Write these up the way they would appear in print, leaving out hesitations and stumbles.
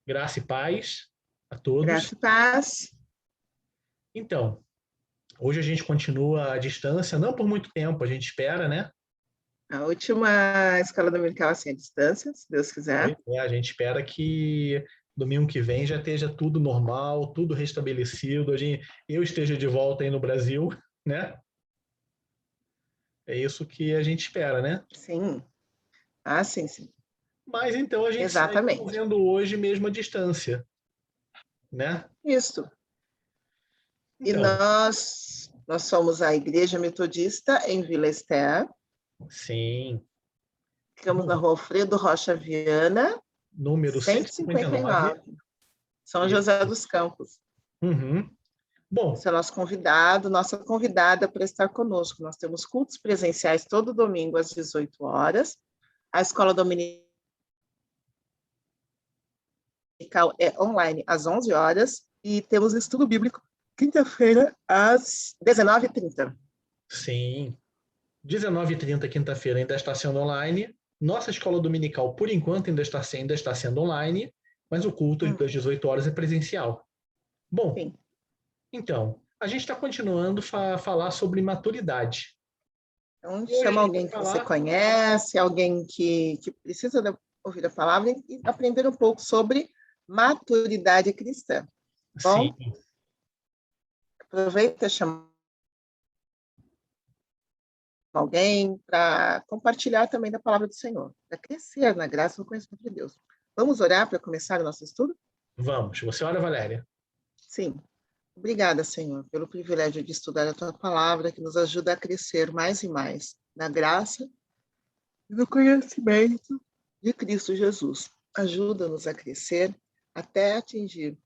Graça e paz a todos. Graça e paz. Então, hoje a gente continua à distância, não por muito tempo, a gente espera, né? A última escola dominical assim à distância, se Deus quiser. A gente espera que domingo que vem já esteja tudo normal, tudo restabelecido, eu esteja de volta aí no Brasil, né? É isso que a gente espera, né? Sim. Ah, sim, sim. Mas então a gente segue Exatamente. fazendo hoje mesmo à distância, né? Isso. E Então, nós somos a Igreja Metodista em Vila Esté. sim. Ficamos na Bom, Rua Alfredo Rocha Viana, número 159. 159, São Isso. José dos Campos. Uhum. Bom, Esse é o nosso convidado, nossa convidada para estar conosco. Nós temos cultos presenciais todo domingo às 18 horas. A escola dominical é online às 11 horas e temos estudo bíblico quinta-feira às 19h30. sim. 19h30, quinta-feira, ainda está sendo online. Nossa escola dominical, por enquanto, ainda está sendo online, mas o culto das 18 horas é presencial. Bom, Sim. então, a gente está continuando a falar sobre maturidade. Então, E hoje a chama gente vai alguém que você falar, conhece, alguém que precisa ouvir a palavra e aprender um pouco sobre maturidade cristã. sim, Bom, aproveita e chama alguém para compartilhar também da palavra do Senhor, para crescer na graça e no conhecimento de Deus. Vamos orar para começar o nosso estudo? vamos. Você olha, Valéria? Sim. Obrigada, Senhor, pelo privilégio de estudar a tua palavra, que nos ajuda a crescer mais e mais na graça e no conhecimento de Cristo Jesus. Ajuda-nos a crescer até atingir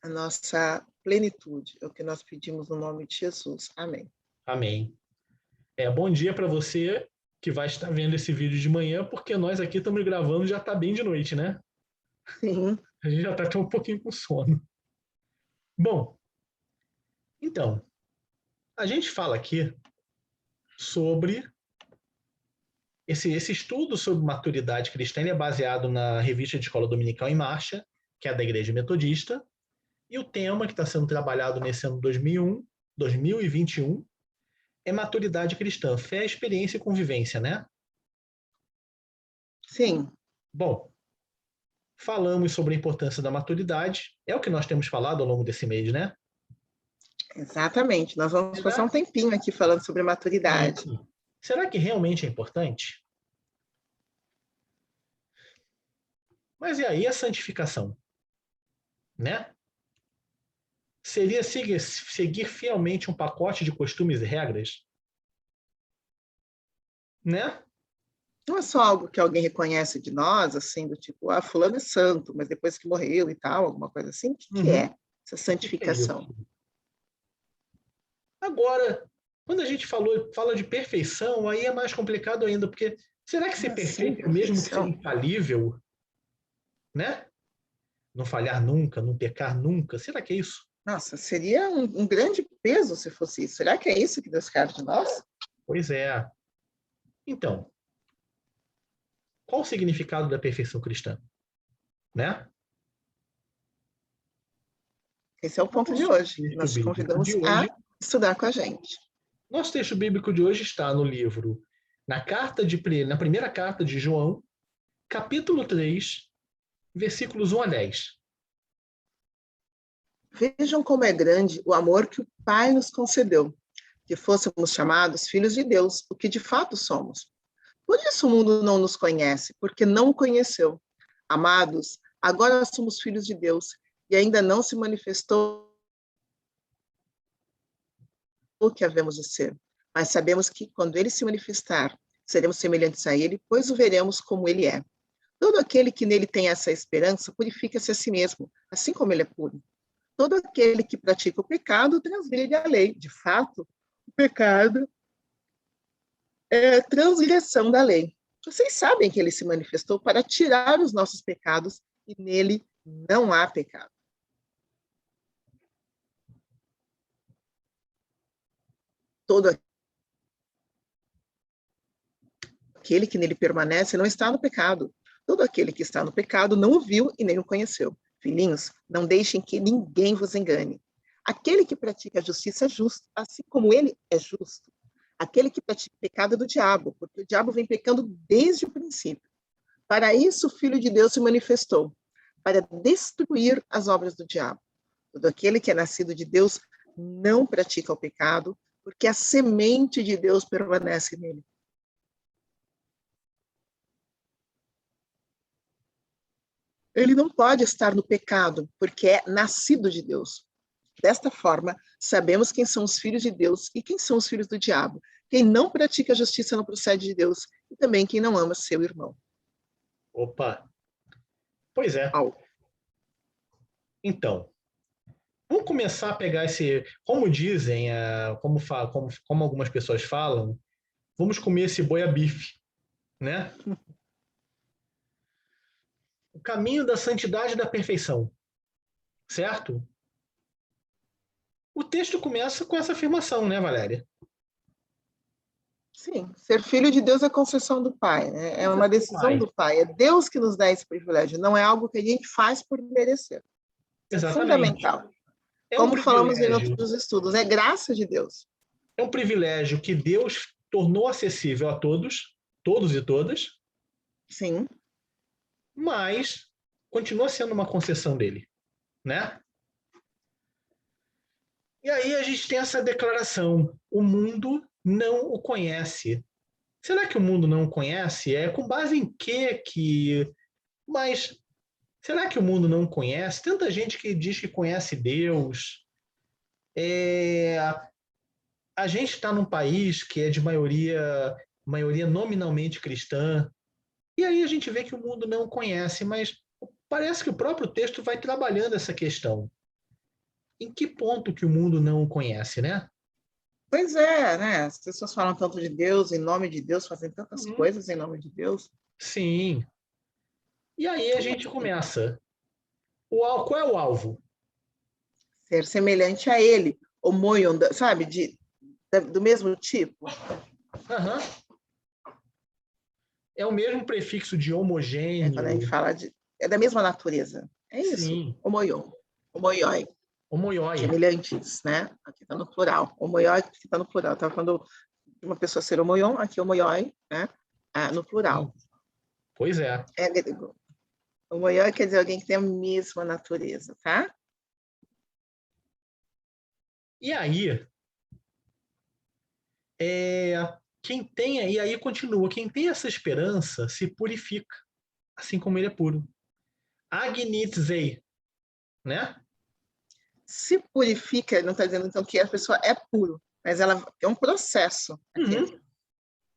a nossa plenitude. É o que nós pedimos no nome de Jesus. Amém. Amém. Bom dia para você que vai estar vendo esse vídeo de manhã, porque nós aqui estamos gravando já está bem de noite, né? Sim. A gente já está até um pouquinho com sono. Bom, então, a gente fala aqui sobre esse estudo sobre maturidade cristã é baseado na revista de Escola Dominical em Marcha, que é da Igreja Metodista, e o tema que está sendo trabalhado nesse ano 2021 é maturidade cristã, fé, experiência e convivência, né? Sim. Bom, falamos sobre a importância da maturidade, é o que nós temos falado ao longo desse mês, né? Exatamente. Nós vamos passar um Será, tempinho aqui falando sobre maturidade. será que realmente é importante? Mas e aí a santificação, né? Seria seguir fielmente um pacote de costumes e regras? Né? Não é só algo que alguém reconhece de nós, assim, do tipo, fulano é santo, mas depois que morreu e tal, alguma coisa assim. O que Uhum. é essa O que é santificação? isso? Agora, quando a gente fala de perfeição, aí é mais complicado ainda, porque será que ser Como assim, perfeito é o mesmo que ser perfeição? infalível? Né? Não falhar nunca, não pecar nunca? Será que é isso? Nossa, seria um grande peso se fosse isso. Será que é isso que Deus quer de nós? Pois é. Então, qual o significado da perfeição cristã? Né? Esse é o ponto de Nosso hoje, que texto nós te bíblico de convidamos a hoje, estudar com a gente. nosso texto bíblico de hoje está no livro, na primeira carta de João, capítulo 3, versículos 1 a 10. Vejam como é grande o amor que o Pai nos concedeu, que fôssemos chamados filhos de Deus, o que de fato somos. Por isso o mundo não nos conhece, porque não o conheceu. Amados, agora somos filhos de Deus e ainda não se manifestou o que havemos de ser. Mas sabemos que quando ele se manifestar, seremos semelhantes a ele, pois o veremos como ele é. Todo aquele que nele tem essa esperança purifica-se a si mesmo, assim como ele é puro. Todo aquele que pratica o pecado transgride a lei. De fato, o pecado é transgressão da lei. Vocês sabem que ele se manifestou para tirar os nossos pecados e nele não há pecado. Todo aquele que nele permanece não está no pecado. Todo aquele que está no pecado não o viu e nem o conheceu. Filhinhos, não deixem que ninguém vos engane. Aquele que pratica a justiça é justo, assim como ele é justo. Aquele que pratica o pecado é do diabo, porque o diabo vem pecando desde o princípio. Para isso o Filho de Deus se manifestou, para destruir as obras do diabo. Todo aquele que é nascido de Deus não pratica o pecado, porque a semente de Deus permanece nele. Ele não pode estar no pecado, porque é nascido de Deus. Desta forma, sabemos quem são os filhos de Deus e quem são os filhos do diabo. Quem não pratica a justiça não procede de Deus, e também quem não ama seu irmão. Opa, pois é. Então, vamos começar a pegar esse, como dizem, como algumas pessoas falam, vamos comer esse boi a bife, né? O caminho da santidade e da perfeição, certo? O texto começa com essa afirmação, né, Valéria? Sim, ser filho de Deus é concessão do Pai, né? É uma decisão do Pai. É Deus que nos dá esse privilégio, não é algo que a gente faz por merecer. Isso é Exatamente. fundamental. É um Como falamos em privilégio. outros estudos, é graça de Deus. É um privilégio que Deus tornou acessível a todos, todos e todas, Sim. mas continua sendo uma concessão dele, né? E aí a gente tem essa declaração: o mundo não o conhece. Será que o mundo não o conhece? É com base em quê que... Mas será que o mundo não o conhece? Tanta gente que diz que conhece Deus. A gente está num país que é de maioria nominalmente cristã, e aí a gente vê que o mundo não o conhece, mas parece que o próprio texto vai trabalhando essa questão. Em que ponto que o mundo não o conhece, né? Pois é, né? As pessoas falam tanto de Deus, em nome de Deus, fazem tantas Uhum. coisas em nome de Deus. Sim. E aí a gente começa. Qual é o alvo? Ser semelhante a ele, homoion, sabe? Do mesmo tipo. Uhum. É o mesmo prefixo de É quando a gente homogêneo. fala de... É da mesma natureza. É isso. Sim. Homoion. Homoioi. Homoioi. Semelhantes, né? Aqui está no plural. Homoioi aqui está no plural. Estava falando de uma pessoa ser homoion, aqui homoioi, né? No plural. Sim. Pois é. É grego. Homoioi quer dizer alguém que tem a mesma natureza, tá? E aí, quem tem, e aí continua, quem tem essa esperança se purifica, assim como ele é puro. Agnizei, né? Se purifica, não está dizendo então que a pessoa é puro, mas ela é um processo. Uhum.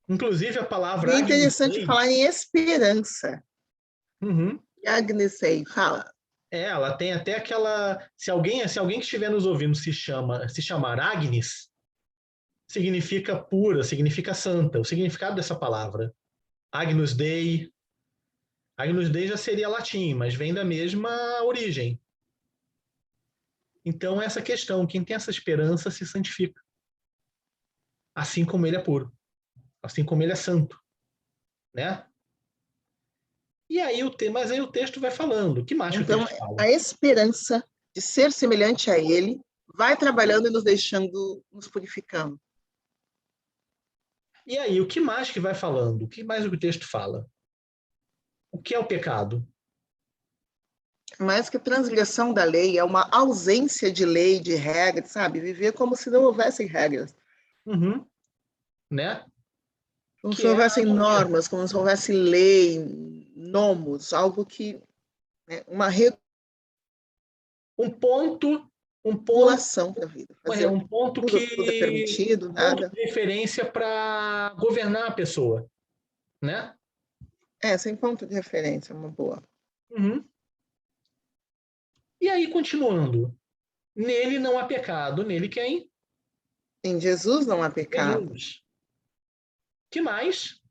Inclusive a E palavra é interessante agnizei, falar em esperança. uhum, E agnesei, fala. ela tem até aquela, se alguém que estiver nos ouvindo se chamar Agnes, significa pura, significa santa, o significado dessa palavra. Agnus Dei. Agnus Dei já seria latim, mas vem da mesma origem. Então, essa questão, quem tem essa esperança se santifica. Assim como ele é puro. Assim como ele é santo. Né? E aí mas aí o texto vai falando. O que mais que o Então, texto fala? a esperança de ser semelhante a ele vai trabalhando e nos deixando, nos purificando. E aí, o que mais que vai falando? O que mais o texto fala? O que é o pecado? Mais que transgressão da lei, é uma ausência de lei, de regras, sabe? Viver como se não houvessem regras. Uhum. Né? Como se Que não é a houvessem anomia. normas, como se não houvesse lei, nomos, algo que... Né, uma Um ponto, um ponto, regulação da vida. Fazer um ponto tudo é que permitido, ponto nada. de referência para governar a pessoa, né? Sem ponto de referência, uma boa. Uhum. E aí, continuando. Nele não há pecado. Nele quem? Em Jesus não há pecado. Jesus. Que mais?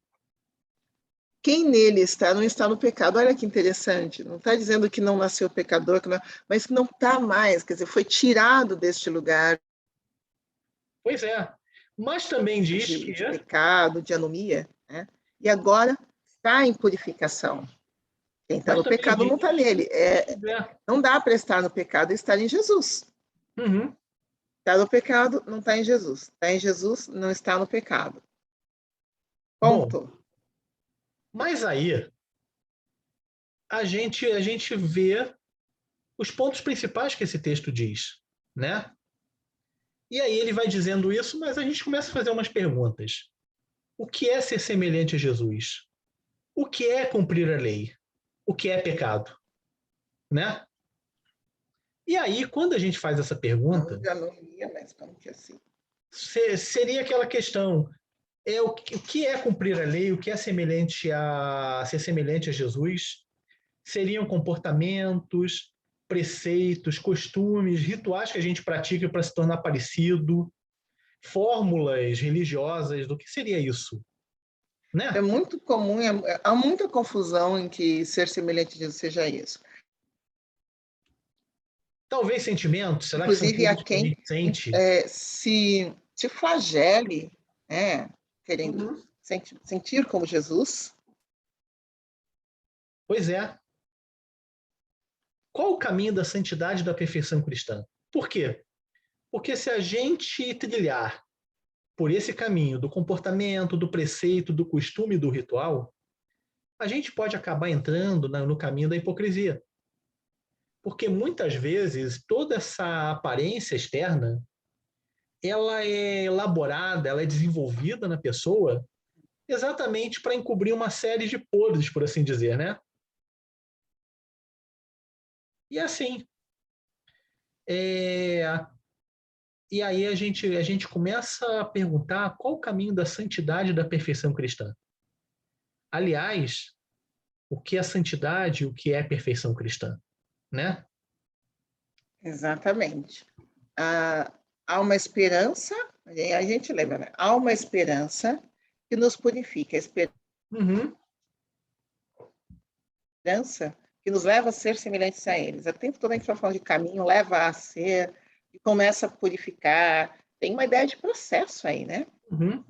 Quem nele está, não está no pecado. Olha que interessante. Não está dizendo que não nasceu pecador, mas que não está mais. Quer dizer, foi tirado deste lugar Pois é. Mas também diz que... de pecado, de anomia, né? E agora está em purificação. Quem está Mas no também pecado não está existe. nele. Não dá para estar no pecado e estar em Jesus. Uhum. Está no pecado, não está em Jesus. Está em Jesus, não está no pecado. Bom, Ponto. mas aí a gente vê os pontos principais que esse texto diz, né? E aí ele vai dizendo isso, mas a gente começa a fazer umas perguntas. O que é ser semelhante a Jesus? O que é cumprir a lei? O que é pecado? Né? E aí, quando a gente faz essa pergunta, Já não ia, mas como que é assim? seria aquela questão: o que é cumprir a lei? O que é semelhante a ser semelhante a Jesus? Seriam comportamentos, preceitos, costumes, rituais que a gente pratica para se tornar parecido, fórmulas religiosas do que seria isso, É né? muito comum, há muita confusão em que ser semelhante a Jesus seja isso. Talvez sentimentos, será que são Inclusive, há coisas que a quem gente sente? se flagele, né, querendo Uhum. sentir como Jesus. Pois é. Qual o caminho da santidade e da perfeição cristã? Por quê? Porque se a gente trilhar por esse caminho do comportamento, do preceito, do costume e do ritual, a gente pode acabar entrando no caminho da hipocrisia. Porque muitas vezes toda essa aparência externa, ela é elaborada, ela é desenvolvida na pessoa exatamente para encobrir uma série de podres, por assim dizer, né? E assim, é... e aí a gente começa a perguntar qual o caminho da santidade e da perfeição cristã. Aliás, o que é santidade, o que é perfeição cristã, né? Exatamente. Há uma esperança, a gente lembra, né? Há uma esperança que nos purifica, a Uhum. esperança que nos leva a ser semelhantes a eles. O tempo todo a gente vai falando de caminho, leva a ser, e começa a purificar. Tem uma ideia de processo aí, né? Uhum.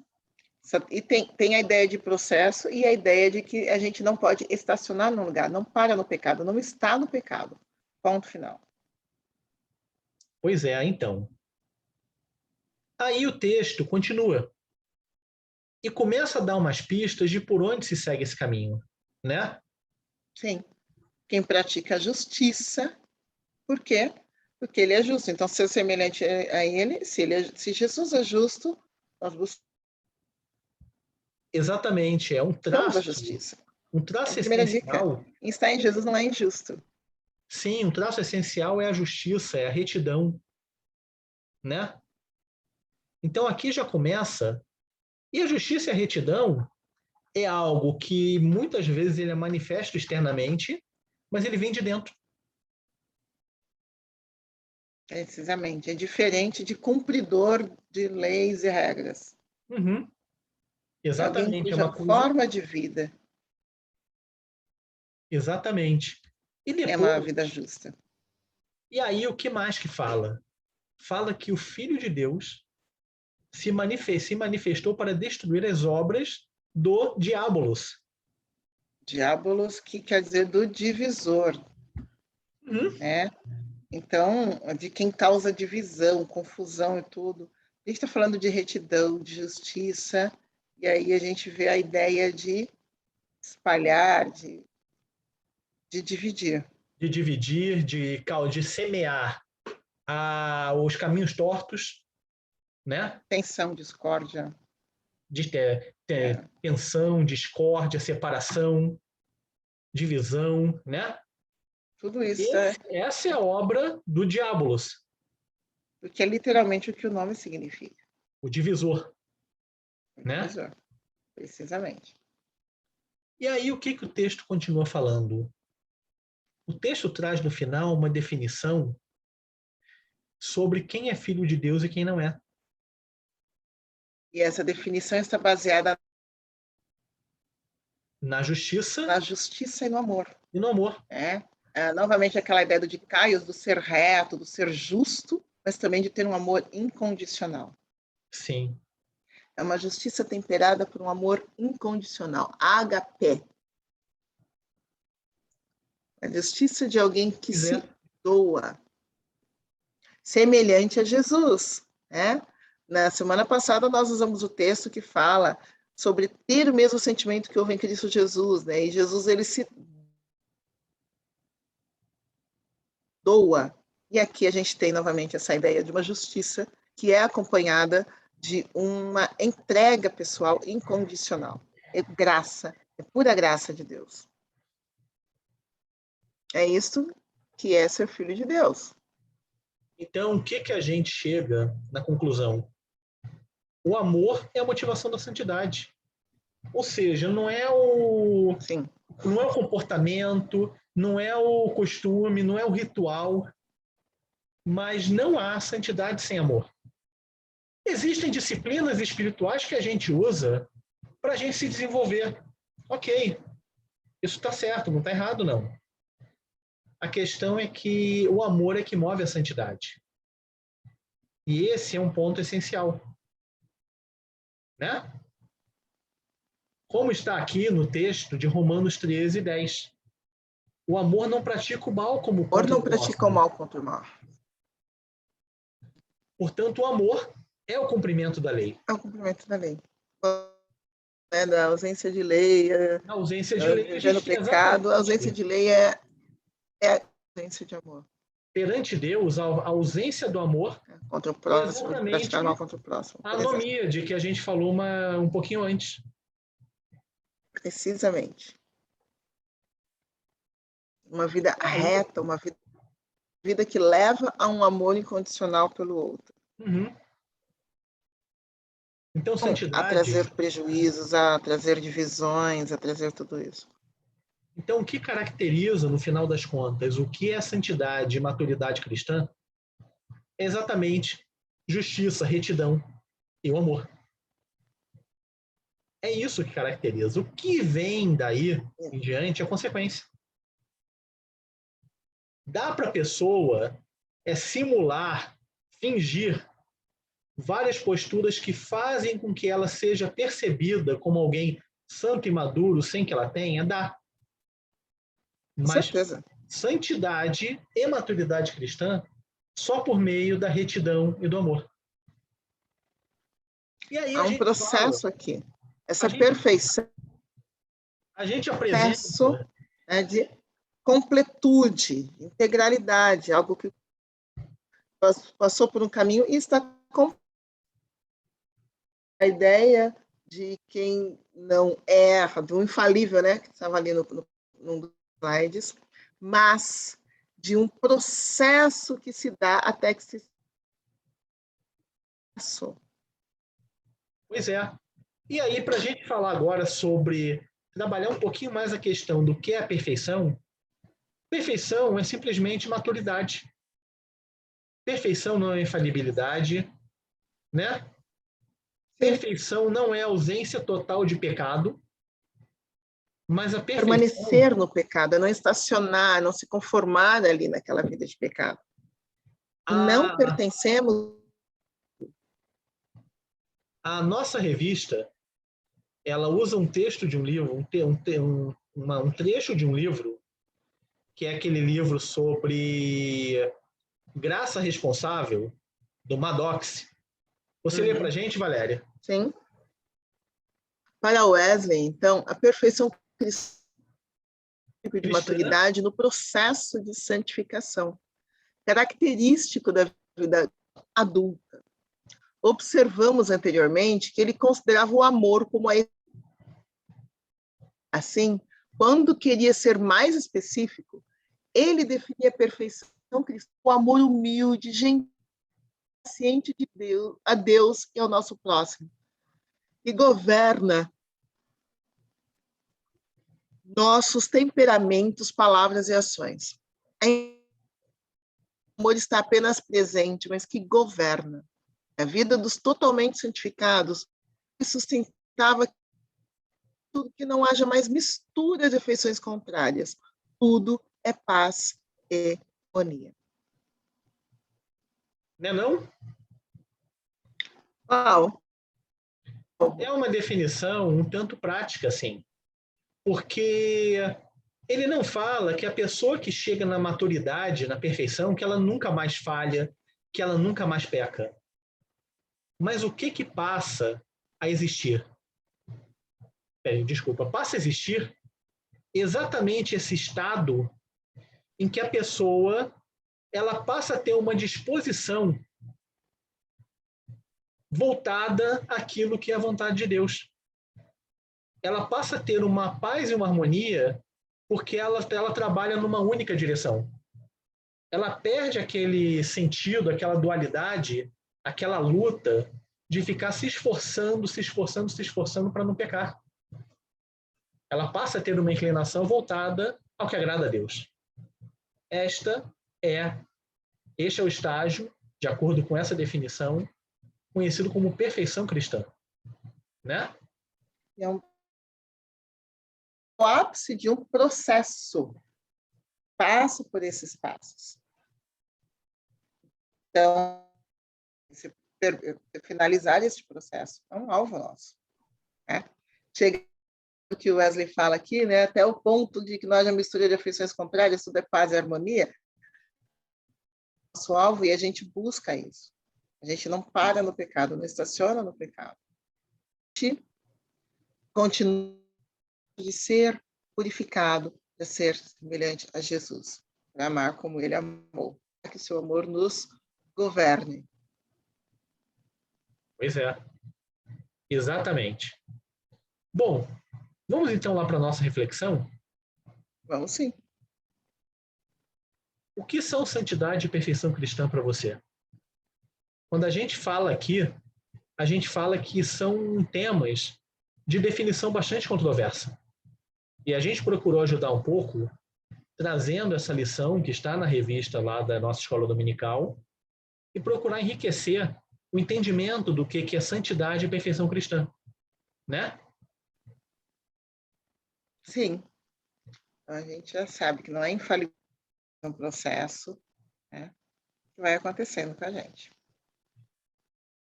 E tem a ideia de processo e a ideia de que a gente não pode estacionar num lugar, não para no pecado, não está no pecado. Ponto final. Pois é, então. Aí o texto continua e começa a dar umas pistas de por onde se segue esse caminho, né? Sim. Quem pratica a justiça, por quê? Porque ele é justo. Então, ser semelhante a ele, se Jesus é justo, nós Exatamente, é buscamos a justiça. um É a traço primeira dica. essencial. Quem está em Jesus não é injusto. Sim, um traço essencial é a justiça, é a retidão, né? Então aqui já começa. E a justiça e a retidão é algo que muitas vezes ele é manifesto externamente, mas ele vem de dentro. Precisamente. É diferente de cumpridor de leis e regras. Uhum. É alguém Exatamente, é cuja uma coisa. forma de vida Exatamente. E é uma depois, vida justa. e aí o que mais que fala? Fala que o Filho de Deus se manifestou para destruir as obras do diabolos. Diabolos, que quer dizer do divisor, Uhum. né? Então, de quem causa divisão, confusão e tudo. A gente está falando de retidão, de justiça, e aí a gente vê a ideia de espalhar, de dividir. De dividir, de semear os caminhos tortos, né? Tensão, discórdia. De ter É, tensão, discórdia, separação, divisão, né? tudo isso Essa é a obra do diabolos, porque é literalmente o que o nome significa. o divisor, O né? divisor, precisamente. E aí o que o texto continua falando? O texto traz no final uma definição sobre quem é filho de Deus e quem não é. E essa definição está baseada Na justiça na justiça e no amor. e no amor. Né? Novamente, aquela ideia do Dicaios, do ser reto, do ser justo, mas também de ter um amor incondicional. Sim. É uma justiça temperada por um amor incondicional, ágape. A justiça de alguém que Pois se é. doa, semelhante a Jesus, né? Na semana passada nós usamos o texto que fala sobre ter o mesmo sentimento que houve em Cristo Jesus, né? E Jesus, ele se doa. E aqui a gente tem novamente essa ideia de uma justiça que é acompanhada de uma entrega pessoal incondicional. É graça, é pura graça de Deus. É isso que é ser filho de Deus. Então, o que que a gente chega na conclusão? O amor é a motivação da santidade. Ou seja, Sim. não é o comportamento, não é o costume, não é o ritual, mas não há santidade sem amor. Existem disciplinas espirituais que a gente usa para a gente se desenvolver. Ok, isso está certo, não está errado, não. A questão é que o amor é que move a santidade. E esse é um ponto essencial. Né? Como está aqui no texto de Romanos 13:10. O amor não pratica o mal como O amor contra não o pratica o próximo. mal contra o mal. Portanto, o amor é o cumprimento da lei. É o cumprimento da lei. Da ausência de lei, Na ausência de lei, viver no pecado, a ausência exatamente. de lei é a ausência de amor. Perante Deus, a ausência do amor Contra o é próximo, de exatamente praticar mal contra o próximo, a por exemplo. anomia de que a gente falou um pouquinho antes. Precisamente. Uma vida reta, uma vida que leva a um amor incondicional pelo outro. Uhum. Então, A santidade. trazer prejuízos, a trazer divisões, a trazer tudo isso. Então, o que caracteriza, no final das contas, o que é santidade e maturidade cristã? É exatamente justiça, retidão e o amor. É isso que caracteriza. O que vem daí em diante é consequência. Dá para a pessoa simular, fingir várias posturas que fazem com que ela seja percebida como alguém santo e maduro sem que ela tenha? Dá. Com Mas certeza. santidade e maturidade cristã só por meio da retidão e do amor. E aí Há a um gente fala, processo aqui. a Essa gente, perfeição, a gente processo, apresenta, né, de completude, integralidade, algo que passou por um caminho e está com a ideia de quem não erra, do infalível, né, que estava ali num dos slides, mas de um processo que se dá até que se passou. pois é. E aí, para a gente falar agora sobre trabalhar um pouquinho mais a questão do que é a perfeição, perfeição é simplesmente maturidade. Perfeição não é infalibilidade, né? Sim. Perfeição não é ausência total de pecado, mas a perfeição, Permanecer no pecado, não estacionar, não se conformar ali naquela vida de pecado. Não a, pertencemos. a nossa revista, ela usa um texto de um livro, um trecho de um livro, que é aquele livro sobre graça responsável, do Maddox. Você lê para a gente, Valéria? Sim. Para Wesley, então, a perfeição cristã de Cristã. maturidade no processo de santificação, característico da vida adulta. Observamos anteriormente que ele considerava o amor como a. Assim, quando queria ser mais específico, ele definia a perfeição cristã, o amor humilde, gentil, paciente de Deus, a Deus e ao nosso próximo, e governa nossos temperamentos, palavras e ações. O amor está apenas presente, mas que governa. A vida dos totalmente santificados sustentava tudo que não haja mais mistura de afeições contrárias. Tudo é paz e harmonia. Não é não? Uau! É uma definição um tanto prática, assim, porque Ele não fala que a pessoa que chega na maturidade, na perfeição, que ela nunca mais falha, que ela nunca mais peca. Mas o que passa a existir? Desculpa, passa a existir exatamente esse estado em que a pessoa ela passa a ter uma disposição voltada àquilo que é a vontade de Deus. Ela passa a ter uma paz e uma harmonia porque ela trabalha numa única direção. Ela perde aquele sentido, aquela dualidade, aquela luta de ficar se esforçando, se esforçando, se esforçando para não pecar. Ela passa a ter uma inclinação voltada ao que agrada a Deus. Este é o estágio, de acordo com essa definição, conhecido como perfeição cristã, né? É o ápice de um processo. Passo por esses passos. Então, finalizar esse processo é um alvo nosso. Né? Chega o que o Wesley fala aqui, né? Até o ponto de que nós, a mistura de afeições contrárias, tudo é paz e harmonia, nosso alvo, e a gente busca isso. A gente não para no pecado, não estaciona no pecado. A gente continua de ser purificado, de ser semelhante a Jesus, para amar como ele amou, para que seu amor nos governe. Pois é, exatamente. Bom, vamos então lá para a nossa reflexão? Vamos sim. O que são santidade e perfeição cristã para você? Quando a gente fala aqui, a gente fala que são temas de definição bastante controversa. E a gente procurou ajudar um pouco, trazendo essa lição que está na revista lá da nossa escola dominical, e procurar enriquecer o entendimento do que é santidade e perfeição cristã, né? Sim. A gente já sabe que não é infalível um processo, né, que vai acontecendo com a gente.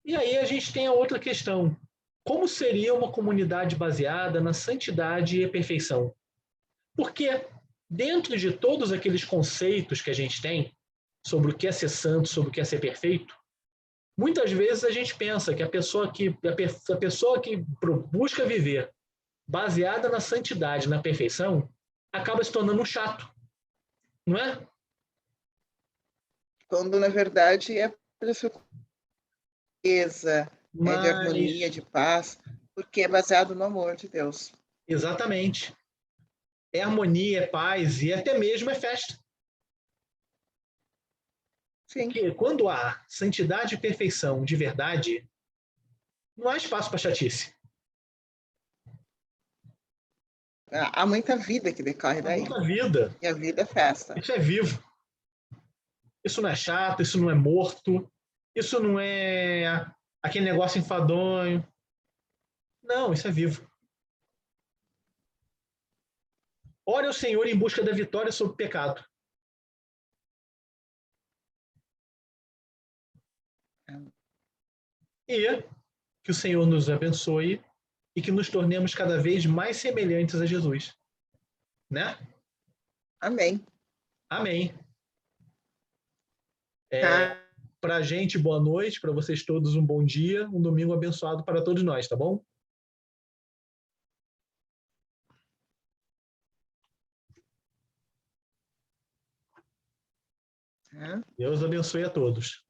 E aí a gente tem a outra questão. Como seria uma comunidade baseada na santidade e perfeição? Porque dentro de todos aqueles conceitos que a gente tem sobre o que é ser santo, sobre o que é ser perfeito, muitas vezes a gente pensa que a pessoa que busca viver baseada na santidade, na perfeição, acaba se tornando um chato, não é? Quando, na verdade, é para essa coisa, de harmonia, Mas, de paz, porque é baseado no amor de Deus. exatamente. É harmonia, é paz e até mesmo é festa. Sim. Porque quando há santidade e perfeição de verdade, não há espaço para chatice. Há muita vida que decorre Há daí. muita vida. E a vida é festa. Isso é vivo. Isso não é chato, isso não é morto, isso não é aquele negócio enfadonho. Não, isso é vivo. Ore ao Senhor em busca da vitória sobre o pecado. E que o Senhor nos abençoe e que nos tornemos cada vez mais semelhantes a Jesus. Né? Amém. Amém. Tá. Para a gente, boa noite. Para vocês todos, um bom dia. Um domingo abençoado para todos nós, tá bom? Tá. Deus abençoe a todos.